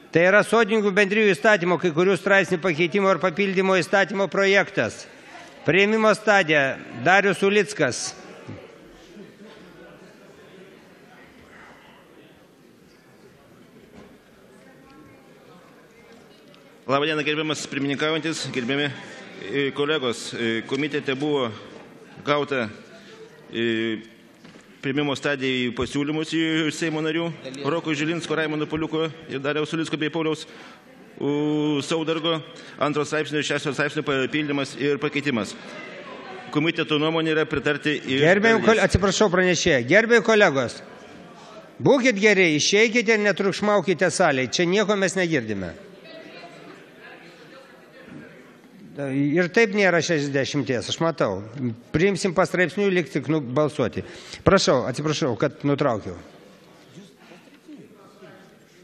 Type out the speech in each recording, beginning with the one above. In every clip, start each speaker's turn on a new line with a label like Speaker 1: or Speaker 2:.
Speaker 1: Tai yra sodininkų bendrijų įstatymo kai kurių straipsnių pakeitimo ir papildymo įstatymo projektas. Priėmimo stadija Darius Ulickas.
Speaker 2: Labadiena, gerbiamas pirmininkaujantis, gerbiami kolegos. Komitete buvo gauta priėmimo stadijai pasiūlymus į Seimo narių Roko Žilinsko, Raimondo Paliuko ir Dariaus Ulicko bei Pauliaus Saudargo 2 straipsnio ir 6 straipsnio papildymas ir pakeitimas. Komiteto nuomonė yra pritarti ir...
Speaker 1: Atsiprašau pranešėją. Gerbiami kolegos, būkit geri, išeikite ir netrukšmaukite salėje. Čia nieko mes negirdime. Ir taip nėra 60, aš matau. Priimsim pastraipsnių, liks tik balsuoti. Prašau, atsiprašau, kad nutraukiau.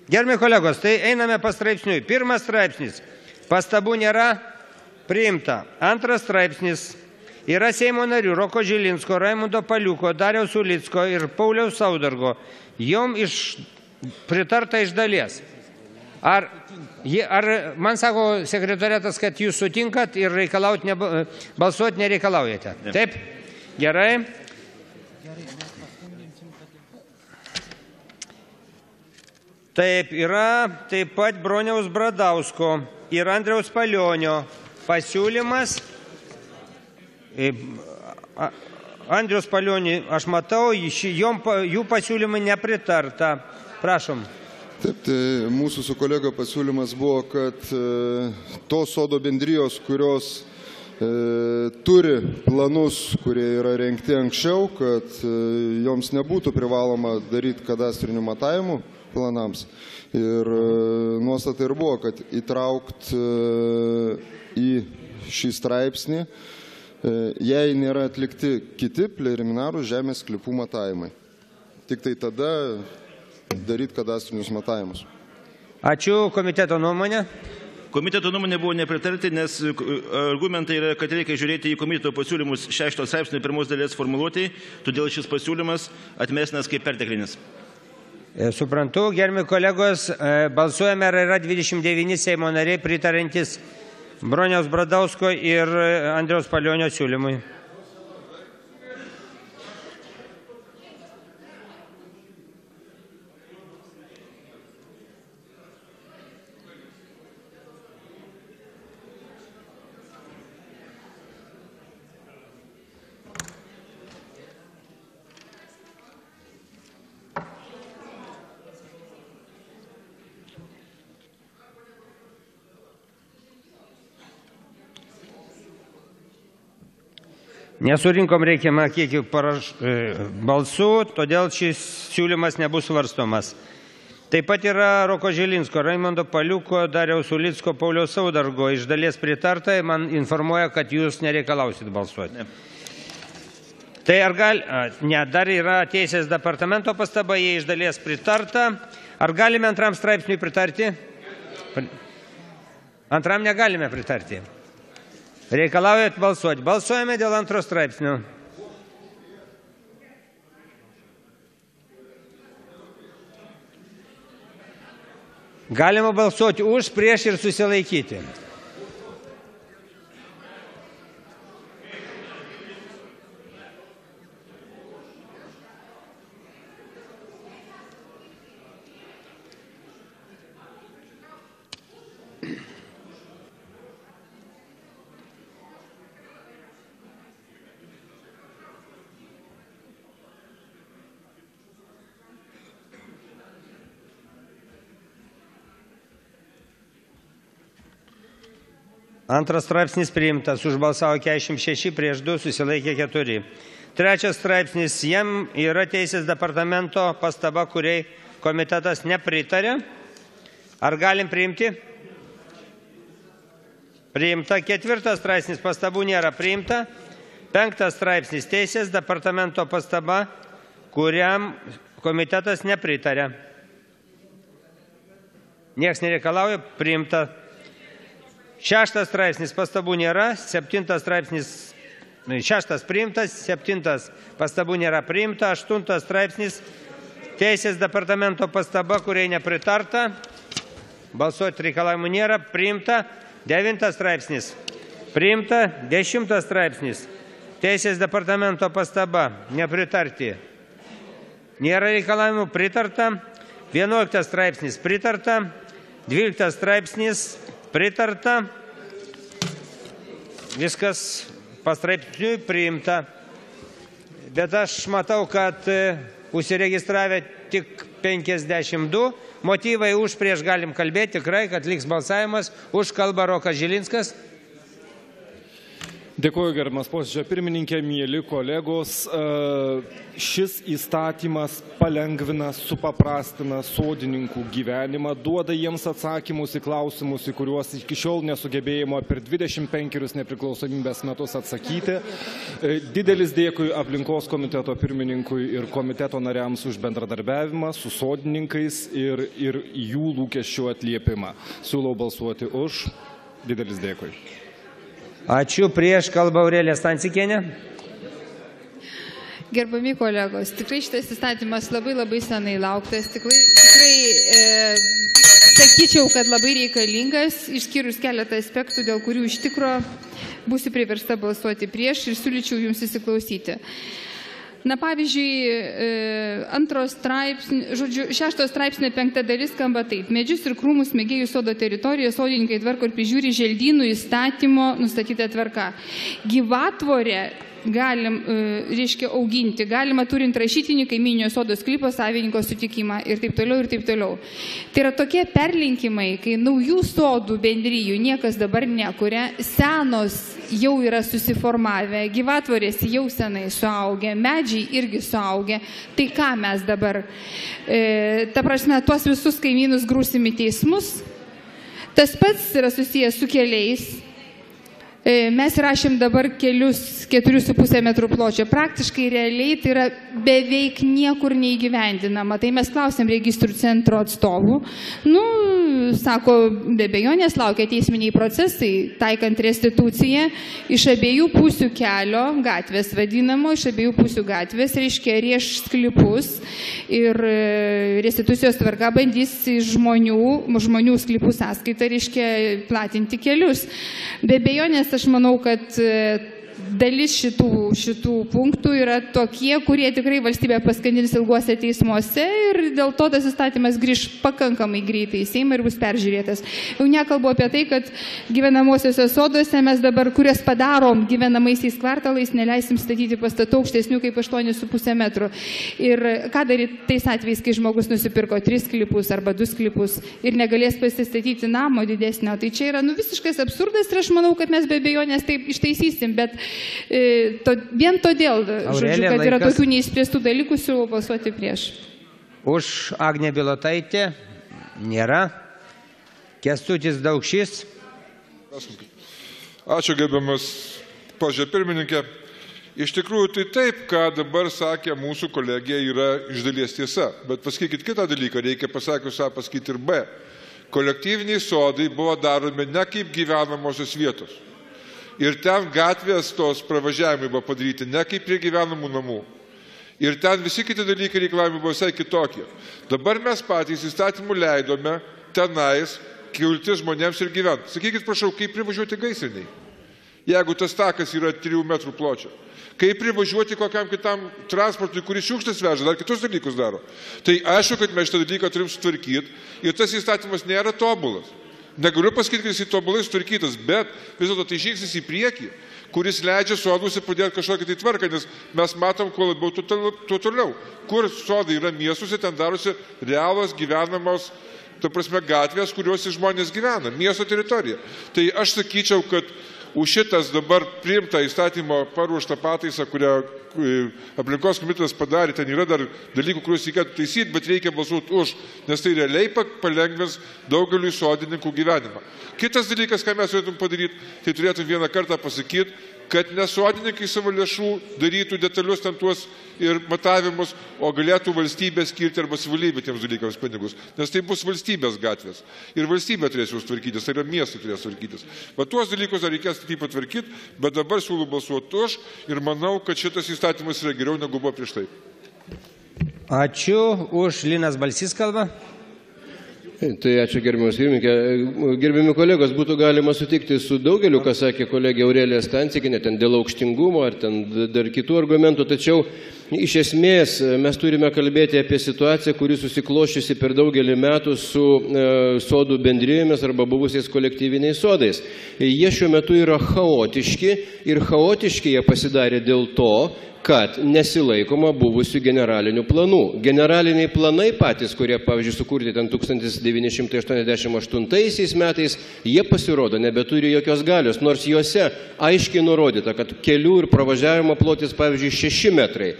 Speaker 1: Gerbiami kolegos, tai einame pastraipsniui. 1 straipsnis. Pastabų nėra, priimta. 2 straipsnis. Yra Seimo narių Roko Žilinsko, Raimundo Paliuko, Dariaus Ulicko ir Pauliaus Saudargo. Jom pritarta iš dalies. Ar man sako sekretoriatas, kad jūs sutinkat ir balsuoti nereikalaujate? Taip? Gerai. Taip, yra taip pat Broniaus Bradausko ir Andriaus Palionio pasiūlymas. Andriaus Palionį aš matau, jų pasiūlymai nepritarta. Prašom.
Speaker 3: Taip, tai mūsų su kolega pasiūlymas buvo, kad tos sodo bendrijos, kurios turi planus, kurie yra rengti anksčiau, kad joms nebūtų privaloma daryti kadastrinių matavimų planams. Ir nuostata ir buvo, kad įtraukt į šį straipsnį, jei nėra atlikti kiti preliminarūs žemės sklypų matavimai. Tik tai tada daryti kadastrinius matavimus.
Speaker 1: Ačiū. Komiteto nuomonė.
Speaker 2: Komiteto nuomonė buvo nepritarti, nes argumentai yra, kad reikia žiūrėti į komiteto pasiūlymus 6 straipsnio 1 dalies formuluotėj, todėl šis pasiūlymas atmestinas kaip perteklinis.
Speaker 1: Suprantu, gerbiami kolegos, balsuojame, ar yra 29 Seimo nariai pritarantis Broniaus Bradausko ir Andriaus Palionio siūlymui. Nesurinkom reikiamą kiekį balsų, todėl šis siūlymas nebus svarstomas. Taip pat yra Roko Žilinsko, Raimondo Paliuko, Dariaus Ulicko, Pauliaus Saudargo iš dalies pritarta, man informuoja, kad jūs nereikalausit balsuoti. Tai dar yra Teisės departamento pastaba, jie iš dalies pritarta. Ar galime 2 straipsniui pritarti? 2 negalime pritarti. Reikalaujat balsuoti. Balsuojame dėl 2 straipsnio. Galima balsuoti už, prieš ir susilaikyti. Antras straipsnis priimtas, užbalsavo 46, prieš 2, susilaikė 4. 3 straipsnis, jam yra Teisės departamento pastaba, kuriai komitetas nepritarė. Ar galim priimti? Priimta. 4 straipsnis, pastabų nėra, priimta. 5 straipsnis, Teisės departamento pastaba, kuriam komitetas nepritarė. Niekas nereikalauja, priimta. 6 straipsnis, pastabų nėra, 7 straipsnis, 6 priimtas, 7 pastabų nėra priimta, 8 straipsnis, Teisės departamento pastaba, kuriai nepritarta, Balsuoti reikalavimų nėra. Priimta. 9 straipsnis. Priimta. 10 straipsnis. Teisės departamento pastaba. Nepritarti. Nėra reikalavimų. Pritarta. 11 straipsnis. Pritarta. 12 straipsnis. Pritarta. Viskas pastraipsniui priimta. Bet aš matau, kad užsiregistravę tik 52. Motyvai už prieš galim kalbėti. Tikrai, kad liks balsavimas. Už kalba Rokas Žilinskas.
Speaker 4: Dėkuoju, gerbiamas posėdžio pirmininkė, mieli kolegos. Šis įstatymas palengvina, supaprastina sodininkų gyvenimą, duoda jiems atsakymus į klausimus, į kuriuos iki šiol nesugebėjimo per 25 nepriklausomybės metus atsakyti. Didelis dėkui aplinkos komiteto pirmininkui ir komiteto nariams už bendradarbiavimą su sodininkais ir jų lūkesčių atliepimą. Siūlau balsuoti už. Didelis dėkui.
Speaker 1: Ačiū. Prieš kalba Aurelija Stancikienė.
Speaker 5: Gerbami kolegos, tikrai šitas įstatymas labai senai lauktas. Tikrai sakyčiau, kad labai reikalingas, išskyrus keletą aspektų, dėl kurių iš tikro būsiu priversta balsuoti prieš ir siūlyčiau jums įsiklausyti. Na, pavyzdžiui, 6 straipsnio 5 dalis skamba taip. Medžius ir krūmus mėgėjų sodo teritorijoje sodininkai tvarko ir prižiūri želdynų įstatymo nustatytą tvarką. Gyvatvorę reiškia auginti, galima turint rašytinį kaiminio sodo sklypo savininko sutikimą ir taip toliau ir taip toliau. Tai yra tokie perlinkimai, kai naujų sodų bendrijų niekas dabar nekuria, senos jau yra susiformavę, gyvatvorės jau senai suaugę, medžiai irgi suaugę. Tai ką mes dabar, ta prasme, tuos visus kaimynus grūsim į teismus? Tas pats yra susijęs su keliais. Mes rašėm dabar kelius 4,5 metrų pločio. Praktiškai realiai tai yra beveik niekur neįgyvendinama. Tai mes klausėm registrų centro atstovų. Sako, be abejonės laukia teisminiai procesai, taikant restituciją iš abiejų pusių kelio, gatvės vadinamo, iš abiejų pusių gatvės, reiškia rieš sklypus ir restitucijos tvarka bandys žmonių sklypų sąskaitą, reiškia platinti kelius. Be abejonės aš manau, kad dalis šitų punktų yra tokie, kurie tikrai valstybė paskandins ilguose teismuose ir dėl to tas įstatymas grįž pakankamai greitai į Seimą ir bus peržiūrėtas. Jau nekalbu apie tai, kad gyvenamosiuose soduose mes dabar, kurias padarom gyvenamaisiais kvartalais, neleisim statyti pastatų aukštesnių kaip 8,5 metrų. Ir ką daryti tais atvejais, kai žmogus nusipirko 3 sklypus arba 2 sklypus ir negalės pasistatyti namo didesnio. Tai čia yra visiškas absurdas ir aš manau, kad mes be abejonės taip ištaisysim, bet vien todėl, kad yra tokių neįspręstų dalykų, siūlau balsuoti prieš.
Speaker 1: Už Agnė Bilotaitė nėra. Kęstutis Daukšys.
Speaker 6: Ačiū, gerbiamas posėdžio pirmininkė. Iš tikrųjų, tai taip, ką dabar sakė mūsų kolegija, yra iš dalies tiesa. Bet pasakykit kitą dalyką, reikia pasakius A pasakyti ir B. Kolektyviniai sodai buvo daromi ne kaip gyvenamosios vietos. Ir ten gatvės tos pravažiavimai buvo padaryti ne kaip prie gyvenamų namų. Ir ten visi kiti dalykai reikalavimai buvo visai kitokie. Dabar mes patys įstatymų leidome tenais kilti žmonėms ir gyventi. Sakykit, prašau, kaip privažiuoti gaisriniai, jeigu tas takas yra 3 metrų pločio. Kaip privažiuoti kokiam kitam transportui, kuris šiukštas veža, dar kitus dalykus daro. Tai aišku, kad mes šitą dalyką turim sutvarkyti ir tas įstatymas nėra tobulas. Negaliu pasakyti, kad jis į tobulai sutvarkytas, bet vis dėlto tai žingsnis į priekį, kuris leidžia soduose pradėti kažkokią tai tvarką, nes mes matom, kuo labiau, tuo toliau. Kur sodai yra miestuose, ten darosi realos gyvenamos, ta prasme, gatvės, kuriuose žmonės gyvena, miesto teritorija. Tai aš sakyčiau, kad už šitas dabar priimtą įstatymo paruoštą pataisą, kurią aplinkos komitetas padarė, ten yra dar dalykų, kuriuos reikėtų taisyti, bet reikia balsuoti už, nes tai realiai palengvins daugeliui sodininkų gyvenimą. Kitas dalykas, ką mes turėtum padaryti, tai turėtum vieną kartą pasakyti, kad nesodininkai savo lėšų darytų detalius ten tuos ir matavimus, o galėtų valstybė skirti arba savivaldybė tiems dalykams pinigus. Nes tai bus valstybės gatvės. Ir valstybė turės jūs tvarkytis, tai yra miestai turės tvarkytis. Bet tuos dalykus dar reikės taip patvarkyti, bet dabar siūlau balsuoti už ir manau, kad šitas įstatymas yra geriau negu buvo prieš tai.
Speaker 1: Ačiū. Už Linas Balsys kalba.
Speaker 7: Tai ačiū gerbiamas pirmininkė. Gerbiami kolegos, būtų galima sutikti su daugeliu, ką sakė kolegė Aurelija Stancikienė, ten dėl aukštingumo ar ten dar kitų argumentų, tačiau iš esmės mes turime kalbėti apie situaciją, kuri susikloščiusi per daugelį metų su sodų bendrijomis arba buvusiais kolektyviniais sodais. Jie šiuo metu yra chaotiški ir chaotiški jie pasidarė dėl to, kad nesilaikoma buvusių generalinių planų. Generaliniai planai patys, kurie, pavyzdžiui, sukurti ten 1988 metais, jie pasirodo, nebeturi jokios galios, nors juose aiškiai nurodyta, kad kelių ir pravažiavimo plotis, pavyzdžiui, 6 metrai,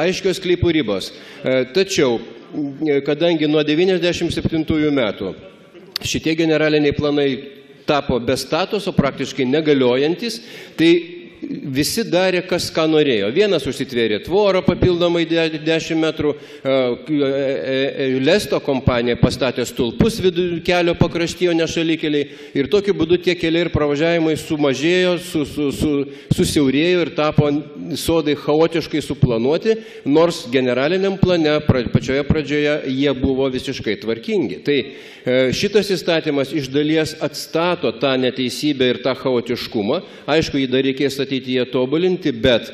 Speaker 7: aiškios sklypų ribos. Tačiau, kadangi nuo 1997 metų šitie generaliniai planai tapo be statuso, praktiškai negaliojantis, tai visi darė, kas ką norėjo. Vienas užsitvėrė tvorą papildomai 10 metrų, Lesto kompanija pastatė stulpus kelio pakraštyje, ne šalikeliai. Ir tokiu būdu tie keliai ir pravažiavimai sumažėjo, susiaurėjo ir tapo sodai chaotiškai suplanuoti, nors generaliniam plane pačioje pradžioje jie buvo visiškai tvarkingi. Tai šitas įstatymas iš dalies atstato tą neteisybę ir tą chaotiškumą. Aišku, jį dar reikės ateityje tobulinti, bet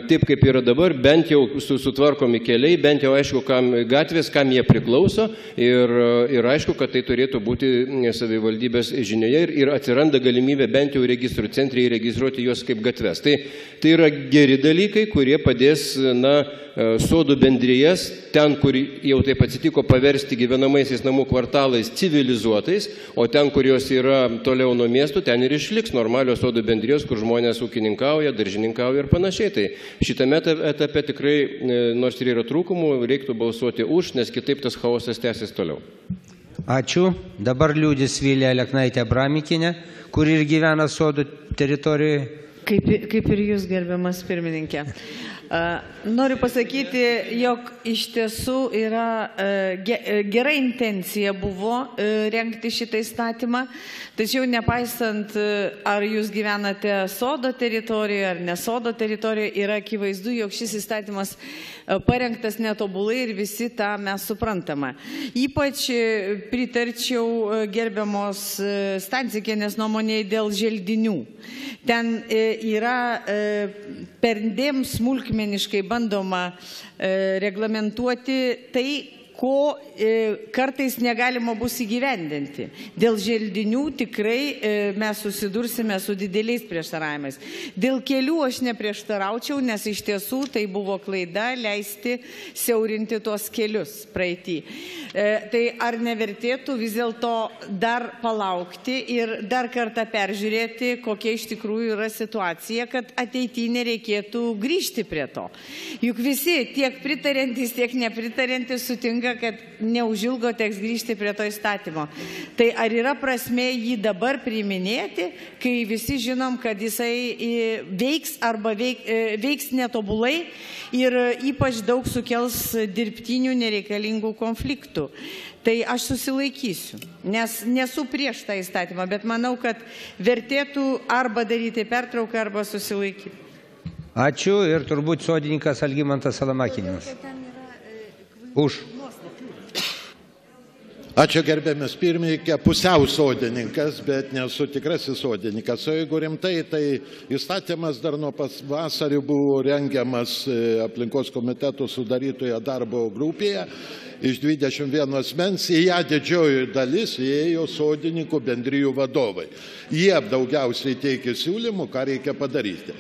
Speaker 7: taip kaip yra dabar, bent jau sutvarkomi keliai, bent jau aišku, kam gatvės, kam jie priklauso ir aišku, kad tai turėtų būti savivaldybės žinioje ir atsiranda galimybė bent jau registrų centre įregistruoti juos kaip gatves. Tai yra geri dalykai, kurie padės, sodų bendrijas, ten, kur jau taip atsitiko, paversti gyvenamaisiais namų kvartalais civilizuotais, o ten, kur jos yra toliau nuo miestų, ten ir išliks normalios sodų bendrijos, kur žmonės ūkininkauja, daržininkauja ir panašiai. Tai šitame etape tikrai, nors ir yra trūkumų, reiktų balsuoti už, nes kitaip tas chaosas tęsis toliau.
Speaker 1: Ačiū. Dabar liūdis Vilija Aleknaitė Bramikinė, kur ir gyvena sodų teritorijoje.
Speaker 8: Kaip ir jūs, gerbiamas pirmininkė. Noriu pasakyti, jog iš tiesų yra gera intencija buvo rengti šitą įstatymą, tačiau nepaisant, ar jūs gyvenate sodo teritorijoje ar ne sodo teritorijoje, yra akivaizdu, jog šis įstatymas parengtas netobulai ir visi tą mes suprantama. Ypač pritarčiau gerbiamos Stancikienės nuomonėje dėl želdinių. Ten yra perdėm smulkmeniškai bandoma reglamentuoti tai, ko kartais negalima bus įgyvendinti. Dėl želdinių tikrai mes susidursime su dideliais prieštaravimais. Dėl kelių aš neprieštaraučiau, nes iš tiesų tai buvo klaida leisti siaurinti tuos kelius praeitį. Tai ar nevertėtų vis dėlto dar palaukti ir dar kartą peržiūrėti, kokia iš tikrųjų yra situacija, kad ateityje nereikėtų grįžti prie to. Juk visi, tiek pritariantys, tiek nepritariantys sutinka, kad neužilgo teks grįžti prie to įstatymo. Tai ar yra prasmė jį dabar priiminėti, kai visi žinom, kad jisai veiks arba veiks netobulai ir ypač daug sukels dirbtinių nereikalingų konfliktų. Tai aš susilaikysiu, nes nesu prieš tą įstatymą, bet manau, kad vertėtų arba daryti pertrauką, arba susilaikyti.
Speaker 1: Ačiū ir turbūt sodininkas Algimantas Salamakininas. Už.
Speaker 9: Ačiū gerbiamas pirmininkė, pusiau sodininkas, bet nesu tikrasis sodininkas. O jeigu rimtai, tai įstatymas dar nuo pavasario buvo rengiamas aplinkos komiteto sudarytoje darbo grupėje iš 21 asmens, į ją didžioji dalis įėjo sodininkų bendrijų vadovai. Jie daugiausiai teikia siūlymų, ką reikia padaryti.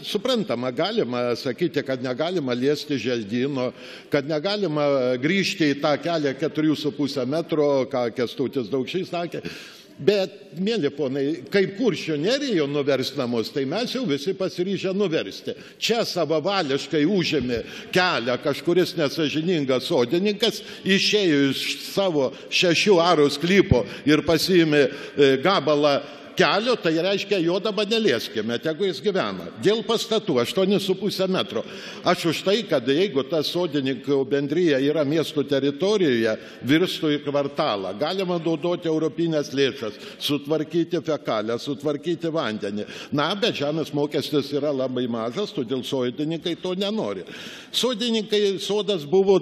Speaker 9: Suprantama, galima sakyti, kad negalima liesti želdynų, kad negalima grįžti į tą kelią 4,5 metro, ką Kęstutis Daukšys sakė. Bet, mėly ponai, kaip Kuršių nerijo nuversti namus, tai mes jau visi pasiryžę nuversti. Čia savavališkai užėmė kelią kažkuris nesažiningas sodininkas, išėjo iš savo 6 arų sklypo ir pasiėmė gabalą kelio, tai reiškia, jo dabar nelieskime, tegu jis gyvena. Dėl pastatų 8,5 metro. Aš už tai, kad jeigu ta sodininkų bendryja yra miesto teritorijoje, virstų į kvartalą. Galima naudoti europinės lėšas, sutvarkyti fekalę, sutvarkyti vandenį. Na, bet žemės mokestis yra labai mažas, todėl sodininkai to nenori. Sodas buvo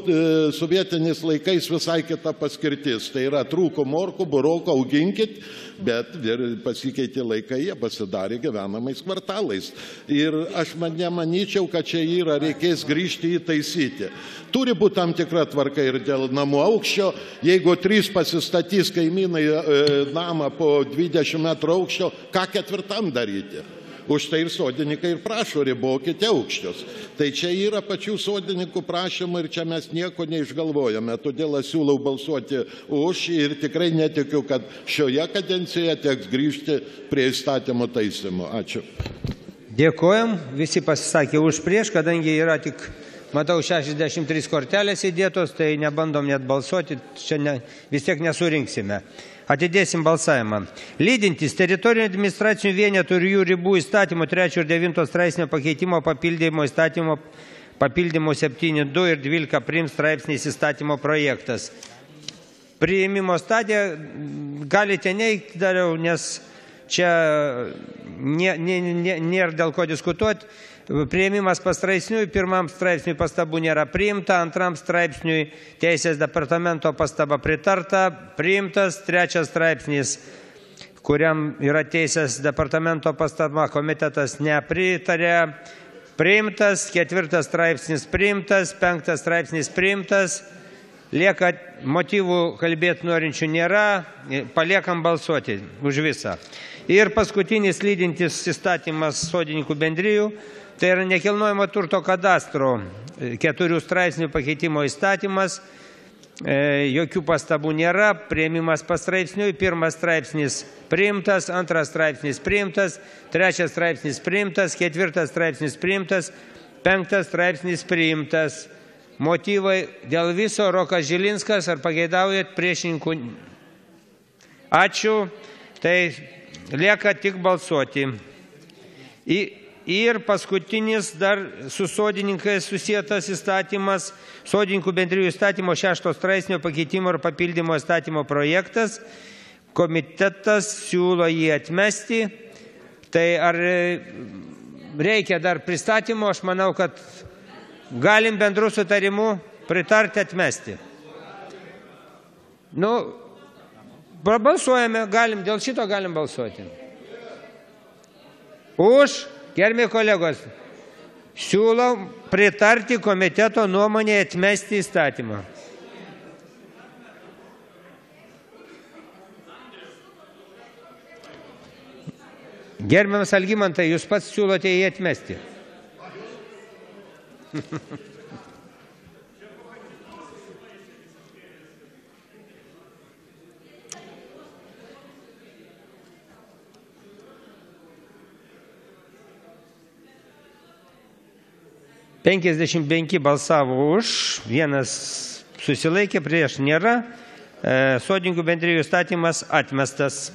Speaker 9: sovietiniais laikais visai kita paskirtis. Tai yra trūko morkų, buroko, auginkit, bet pasikeitė laikai, jie pasidarė gyvenamais kvartalais. Ir aš nemanyčiau, kad čia yra, reikės grįžti į taisyti. Turi būti tam tikra tvarka ir dėl namų aukščio. Jeigu 3 pasistatys kaimynai namą po 20 metrų aukščio, ką 4 daryti? Už tai ir sodininkai ir prašo, ribokite aukščius. Tai čia yra pačių sodininkų prašymai ir čia mes nieko neišgalvojame. Todėl aš siūlau balsuoti už ir tikrai netikiu, kad šioje kadencijoje teks grįžti prie įstatymo taisymo. Ačiū.
Speaker 1: Dėkojam. Visi pasisakė už prieš, kadangi yra tik, matau, 63 kortelės įdėtos, tai nebandom net balsuoti, čia vis tiek nesurinksime. Atidėsim balsavimą. Lydintis teritorinių administracinių vienetų ir jų ribų įstatymo 3 ir 9 straipsnio pakeitimo papildymo įstatymo papildymo 7.2 ir 12 prim straipsniais įstatymo projektas. Priėmimo stadiją galite neigti, dariau, nes čia nėra dėl ko diskutuoti. Priėmimas pastraipsniui, 1 straipsniui pastabų nėra priimta, 2 straipsniui Teisės departamento pastaba pritarta, priimtas, 3 straipsnis, kuriam yra Teisės departamento pastaba, komitetas nepritarė, priimtas, 4 straipsnis priimtas, 5 straipsnis priimtas, lieka motyvų kalbėti norinčių nėra, paliekam balsuoti už visą. Ir paskutinis lydintis įstatymas sodininkų bendrijų. Tai yra nekilnojamo turto kadastro 4 straipsnių pakeitimo įstatymas, jokių pastabų nėra, priėmimas pastraipsniui, 1 straipsnis priimtas, 2 straipsnis priimtas, 3 straipsnis priimtas, 4 straipsnis priimtas, 5 straipsnis priimtas. Motyvai dėl viso Rokas Žilinskas, ar pageidaujat priešininkų? Ačiū, tai lieka tik balsuoti. Ir paskutinis dar su sodininkais susietas įstatymas, sodininkų bendrijų įstatymo 6 straipsnio pakeitimo ir papildymo įstatymo projektas. Komitetas siūlo jį atmesti. Tai ar reikia dar pristatymo? Aš manau, kad galim bendrų sutarimų pritarti atmesti. Balsuojame, dėl šito galim balsuoti. Už. Gerbiami kolegos, siūlau pritarti komiteto nuomonę atmesti įstatymą. Gerbiamas Algimantai, jūs pats siūlote jį atmesti. $55 balsavo už, 1 susilaikė, prieš nėra. Sodininkų bendrijų įstatymas atmestas.